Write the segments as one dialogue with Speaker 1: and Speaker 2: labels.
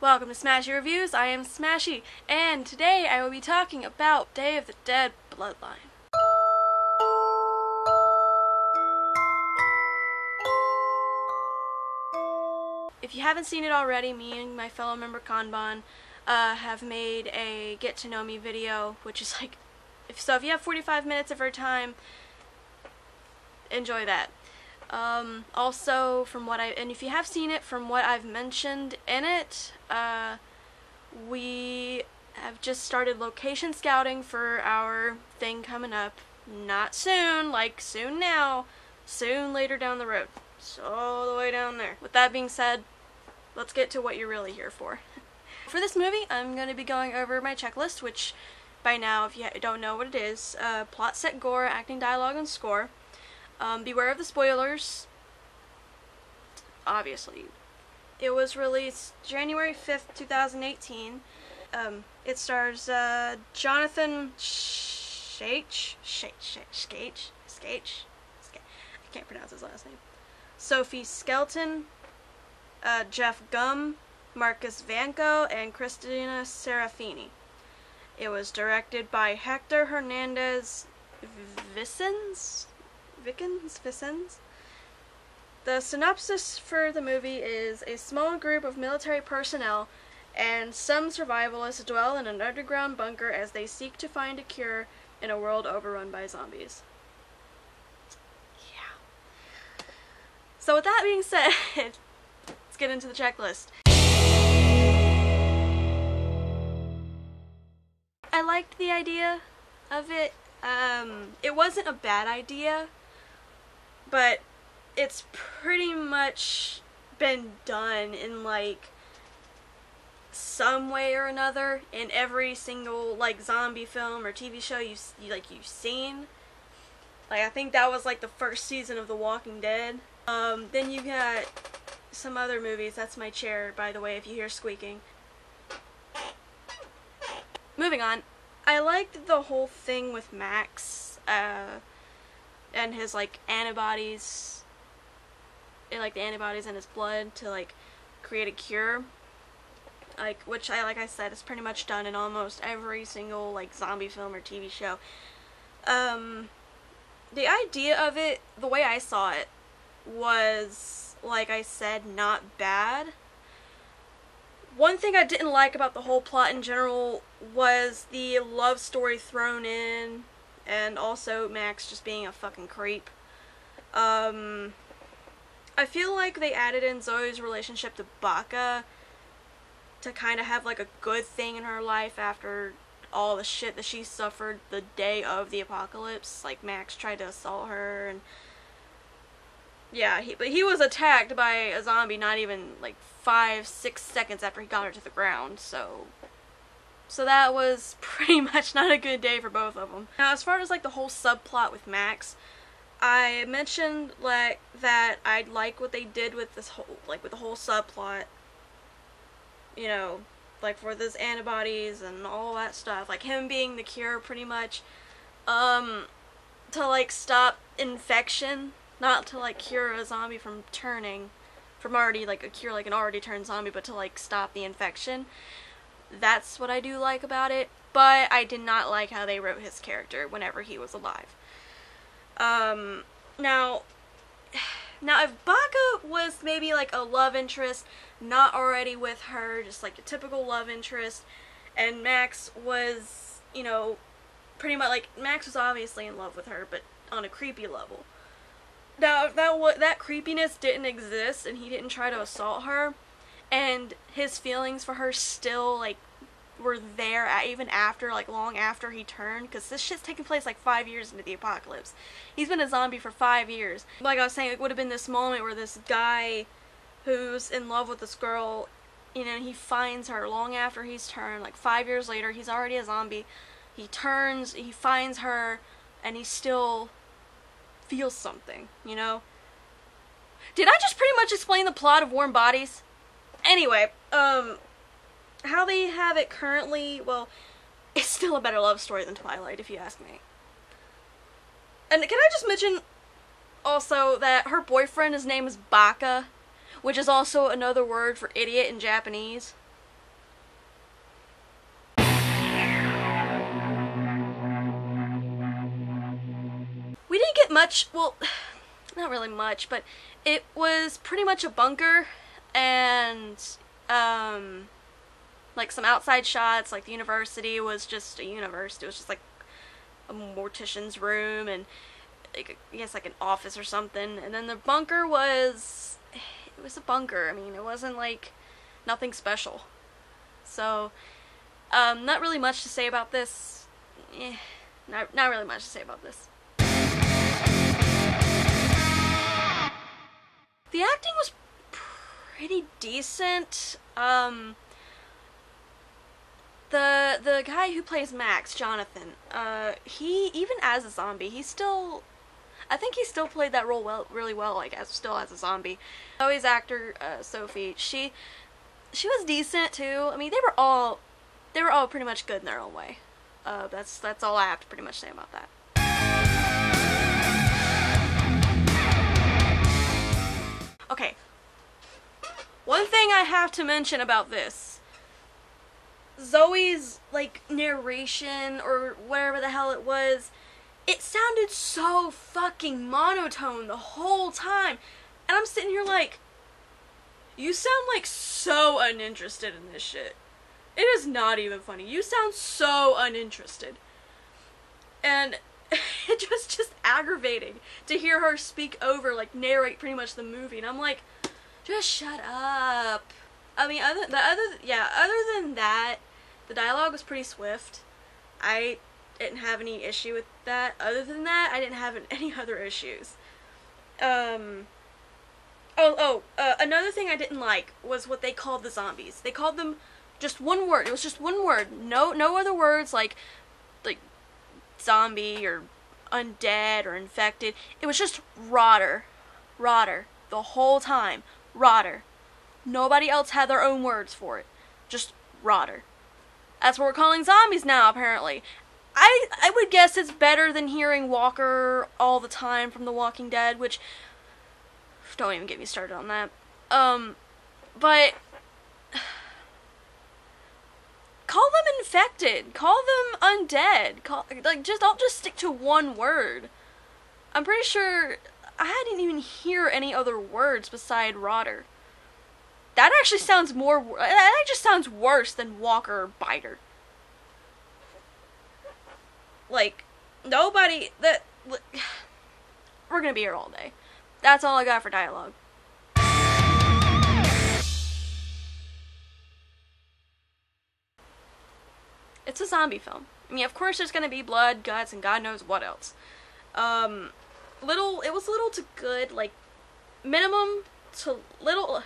Speaker 1: Welcome to Smashie Reviews. I am Smashie, and today I will be talking about Day of the Dead Bloodline. If you haven't seen it already, me and my fellow member Kanban have made a get to know me video, which is like, if you have 45 minutes of your time, enjoy that. Also, and if you have seen it, from what I've mentioned in it, we have just started location scouting for our thing coming up. Not soon, like soon now, soon later down the road. So all the way down there. With that being said, let's get to what you're really here for. For this movie, I'm going to be going over my checklist, which by now, if you don't know what it is, plot, set, gore, acting, dialogue, and score. Beware of the spoilers. Obviously. It was released January 5th, 2018. It stars Johnathon Schaech. I can't pronounce his last name. Sophie Skelton, Jeff Gum, Marcus Vanco, and Cristina Serafini. It was directed by Hector Hernandez, Vicens. The synopsis for the movie is: a small group of military personnel and some survivalists dwell in an underground bunker as they seek to find a cure in a world overrun by zombies. Yeah. So with that being said, let's get into the checklist. I liked the idea of it. It wasn't a bad idea, but it's pretty much been done in like some way or another in every single like zombie film or TV show you've seen. Like, I think that was like the first season of The Walking Dead. Then you got some other movies. That's my chair, by the way, if you hear squeaking. Moving on. I liked the whole thing with Max, and his, like, antibodies, and, like, the antibodies in his blood to, like, create a cure, like, which, like I said, is pretty much done in almost every single, like, zombie film or TV show. The idea of it, the way I saw it, was, like I said, not bad. One thing I didn't like about the whole plot in general was the love story thrown in, and also Max just being a fucking creep. I feel like they added in Zoe's relationship to Baca to kind of have like a good thing in her life after all the shit that she suffered the day of the apocalypse. Like, Max tried to assault her, and yeah, but he was attacked by a zombie not even like 5-6 seconds after he got her to the ground, so that was pretty much not a good day for both of them. Now, as far as like the whole subplot with Max, I mentioned like that I like what they did with this whole, like, with the whole subplot, you know, like for those antibodies and all that stuff, like him being the cure pretty much, to like stop infection, not to like cure a zombie from turning, from already like a cure like an already turned zombie, but to like stop the infection. That's what I do like about it, but I did not like how they wrote his character whenever he was alive. Now if Baca was maybe like a love interest, not already with her, just like a typical love interest, and Max was, you know, pretty much like, Max was obviously in love with her, but on a creepy level. Now, if that creepiness didn't exist and he didn't try to assault her, and his feelings for her still, like, were there even after, like, long after he turned, because this shit's taking place, like, 5 years into the apocalypse. He's been a zombie for 5 years. Like I was saying, it would have been this moment where this guy who's in love with this girl, you know, he finds her long after he's turned, like, 5 years later, he's already a zombie. He turns, he finds her, and he still feels something, you know? Did I just pretty much explain the plot of Warm Bodies? Anyway, how they have it currently, well, it's still a better love story than Twilight, if you ask me. And can I just mention also that her boyfriend, his name is Baca, which is also another word for idiot in Japanese. We didn't get much, well, not really much, but it was pretty much a bunker, and, like, some outside shots, like, the university was just a university. It was just, like, a mortician's room, and, like, I guess, like, an office or something. And then the bunker was, it was a bunker. I mean, it wasn't, like, nothing special. So, not really much to say about this. Not really much to say about this. The acting was pretty decent. The guy who plays Max, Johnathon, he, even as a zombie, I think he still played that role really well, like, still as a zombie. Zoe's actor, Sophie, she was decent, too. I mean, they were all pretty much good in their own way. That's all I have to pretty much say about that. Okay. One thing I have to mention about this. Zoe's, like, narration, or whatever the hell it was, it sounded so fucking monotone the whole time. And I'm sitting here like, you sound, like, so uninterested in this shit. It is not even funny. You sound so uninterested. And it was just aggravating to hear her speak over, like, narrate pretty much the movie. And I'm like, just shut up. I mean, other than that, the dialogue was pretty swift. I didn't have any issue with that. Other than that, I didn't have any other issues. Another thing I didn't like was what they called the zombies. They called them just one word. It was just one word. No other words like zombie or undead or infected. It was just rotter. Rotter. The whole time. Rotter. Nobody else had their own words for it. Just rotter. That's what we're calling zombies now, apparently. I would guess it's better than hearing Walker all the time from The Walking Dead, which, don't even get me started on that. But call them infected. Call them undead. Don't just stick to one word. I'm pretty sure I didn't even hear any other words beside rotter. That actually sounds that just sounds worse than Walker or Biter. Like, nobody, we're gonna be here all day. That's all I got for dialogue. It's a zombie film. I mean, of course there's gonna be blood, guts, and God knows what else. It was little to good, like, minimum to little.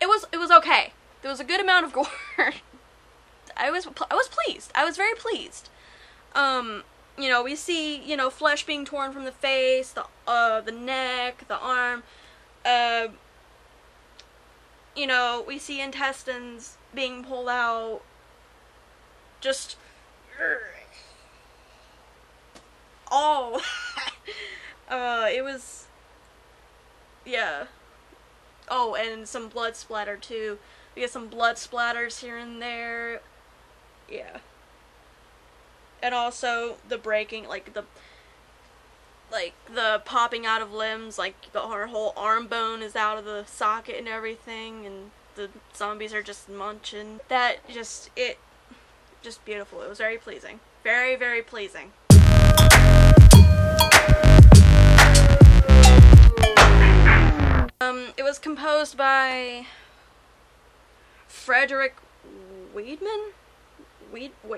Speaker 1: It was okay. There was a good amount of gore. I was pleased. I was very pleased. You know, we see, you know, flesh being torn from the face, the neck, the arm. You know, we see intestines being pulled out. Just oh. It was, yeah. Oh, and some blood splatter too. We get some blood splatters here and there. Yeah. And also the breaking, like the popping out of limbs, like her whole arm bone is out of the socket and everything, and the zombies are just munching. Just beautiful. It was very pleasing. Very, very pleasing. It was composed by Frederick Weidman? Weidman.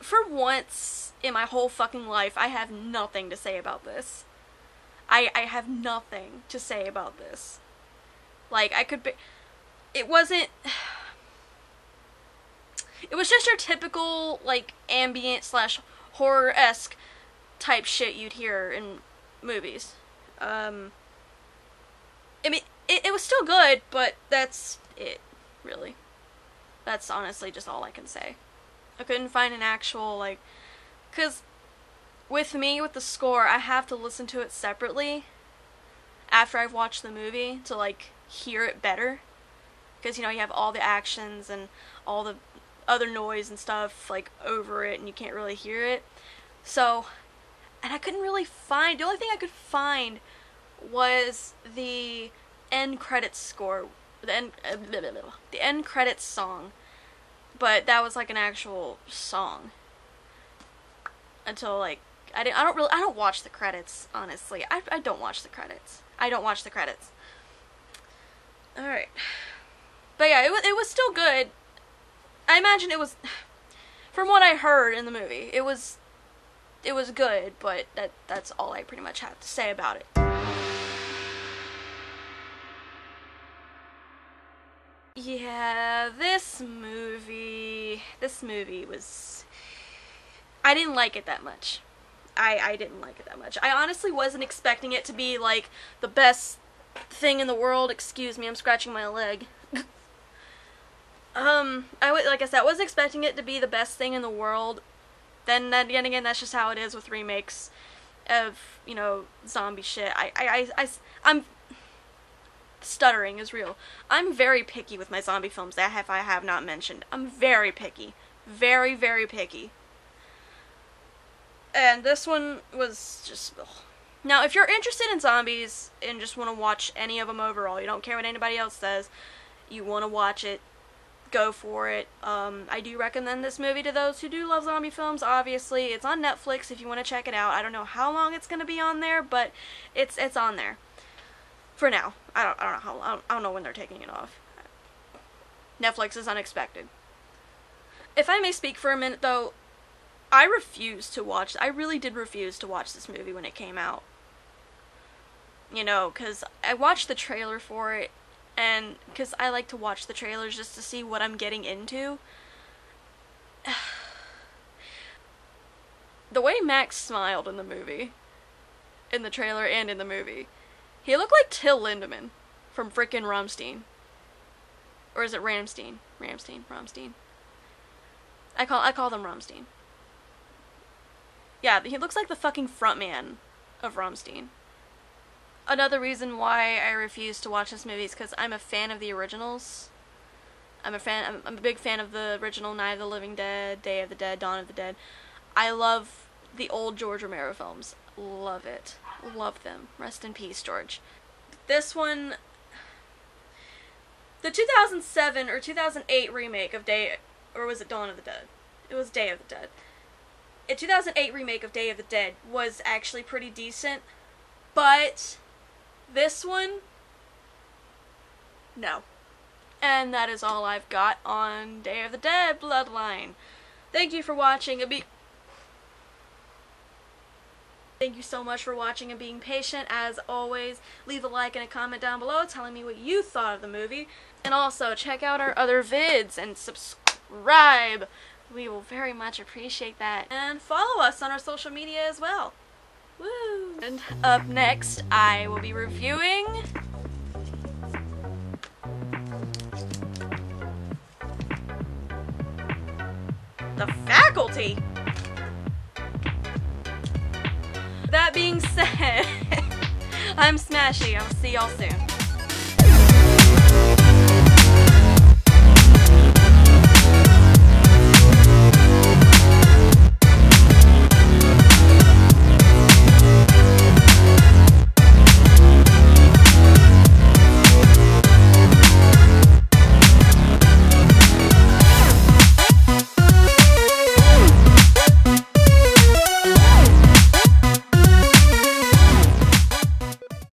Speaker 1: For once in my whole fucking life, I have nothing to say about this. I have nothing to say about this. Like, it wasn't, it was just your typical, like, ambient / horror-esque type shit you'd hear in movies. I mean, it was still good, but that's it, really. That's honestly just all I can say. I couldn't find an actual, like, because with me, with the score, I have to listen to it separately after I've watched the movie to, like, hear it better. Because, you know, you have all the actions and all the other noise and stuff, like, over it, and you can't really hear it. So, and I couldn't really find, the only thing I could find was the end credits score, the end credits song, but that was like an actual song. Until, like, I don't watch the credits, honestly. I don't watch the credits. I don't watch the credits. Alright. But yeah, it was still good. I imagine it was, from what I heard in the movie, it was good, but that's all I pretty much have to say about it. Yeah, this movie was, I didn't like it that much. I didn't like it that much. I honestly wasn't expecting it to be, like, the best thing in the world. Excuse me, I'm scratching my leg. Like I said, I wasn't expecting it to be the best thing in the world. Then again, that's just how it is with remakes of, you know, zombie shit. I'm stuttering is real. I'm very picky with my zombie films that I have not mentioned. I'm very picky. Very, very picky. And this one was just, ugh. Now, if you're interested in zombies and just want to watch any of them overall, you don't care what anybody else says, you want to watch it, go for it. I do recommend this movie to those who do love zombie films, obviously. It's on Netflix if you want to check it out. I don't know how long it's going to be on there, but it's on there. For now. I don't know when they're taking it off. Netflix is unexpected. If I may speak for a minute, though, I really did refuse to watch this movie when it came out. You know, because I watched the trailer for it, and because I like to watch the trailers just to see what I'm getting into. The way Max smiled in the movie, in the trailer and in the movie, he looked like Till Lindemann from frickin' Rammstein. Or is it Rammstein? Rammstein. I call them Rammstein. Yeah, he looks like the fucking frontman of Rammstein. Another reason why I refuse to watch this movie is because I'm a fan of the originals. I'm a big fan of the original Night of the Living Dead, Day of the Dead, Dawn of the Dead. I love the old George Romero films. Love it. Love them. Rest in peace, George. This one, the 2007 or 2008 remake of or was it Dawn of the Dead? It was Day of the Dead. A 2008 remake of Day of the Dead was actually pretty decent, but this one, no. And that is all I've got on Day of the Dead Bloodline. Thank you for watching. Thank you so much for watching and being patient. As always, leave a like and a comment down below telling me what you thought of the movie. And also, check out our other vids and subscribe. We will very much appreciate that. And follow us on our social media as well. Woo! And up next, I will be reviewing The Faculty. That being said, I'm Smashie. I'll see y'all soon.